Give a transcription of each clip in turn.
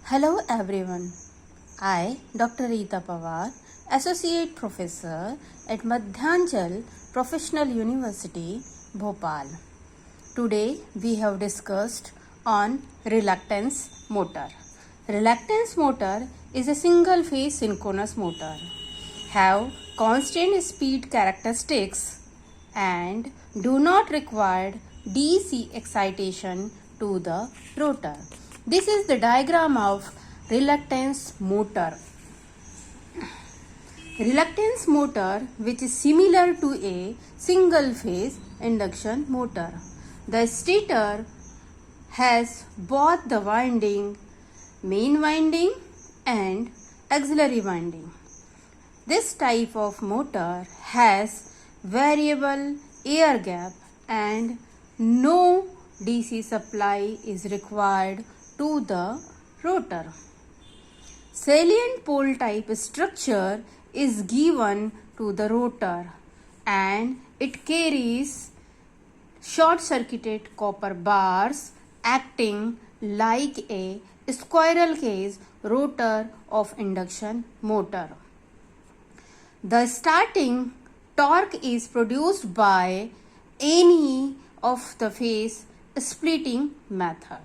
Hello everyone. I, Dr. Rita Pawar, Associate Professor at Madhyanchal Professional University, Bhopal. Today we have discussed on reluctance motor. Reluctance motor is a single phase synchronous motor. Have constant speed characteristics and do not require DC excitation to the rotor. This is the diagram of reluctance motor. Reluctance motor, which is similar to a single phase induction motor. The stator has both the winding, main winding and auxiliary winding. This type of motor has variable air gap and no DC supply is required to the rotor. Salient pole type structure is given to the rotor and it carries short circuited copper bars acting like a squirrel cage rotor of induction motor. The starting torque is produced by any of the phase splitting method.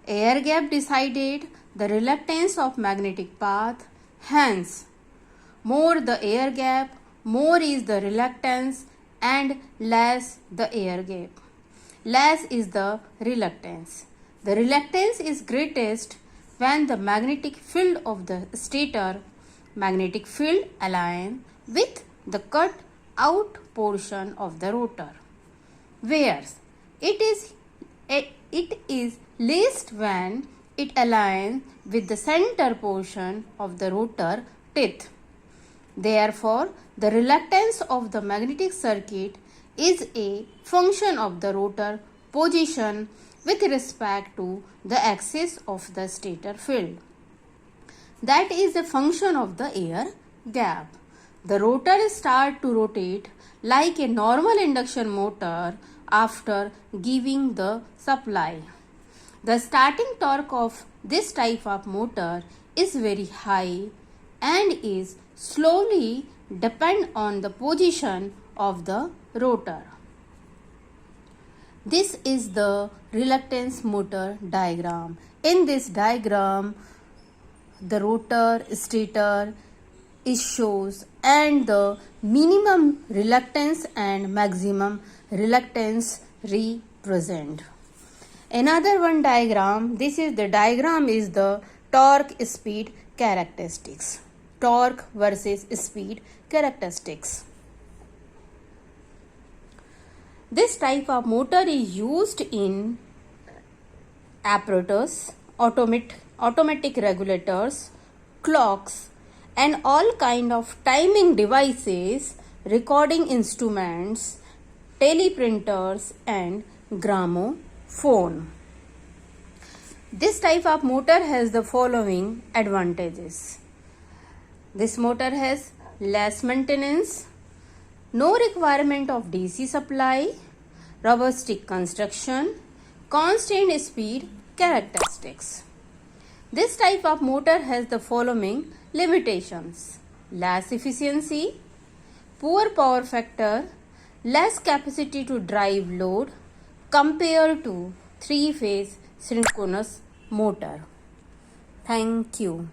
Air gap decided the reluctance of magnetic path, hence more the air gap, more is the reluctance and less the air gap. Less is the reluctance. The reluctance is greatest when the magnetic field of the stator magnetic field align with the cut out portion of the rotor, whereas it is least when it aligns with the center portion of the rotor teeth. Therefore, the reluctance of the magnetic circuit is a function of the rotor position with respect to the axis of the stator field. That is a function of the air gap. The rotor starts to rotate like a normal induction motor after giving the supply. The starting torque of this type of motor is very high and is slowly depend on the position of the rotor. This is the reluctance motor diagram. In this diagram, the rotor, stator is shows and the minimum reluctance and maximum reluctance represent. Another one diagram, this is the diagram is the torque speed characteristics. Torque versus speed characteristics. This type of motor is used in apparatus, automatic regulators, clocks and all kind of timing devices, recording instruments, teleprinters and gramophone. This type of motor has the following advantages. This motor has less maintenance, no requirement of DC supply, robust construction, constant speed characteristics. This type of motor has the following limitations: less efficiency, poor power factor, less capacity to drive load compared to three-phase synchronous motor. Thank you.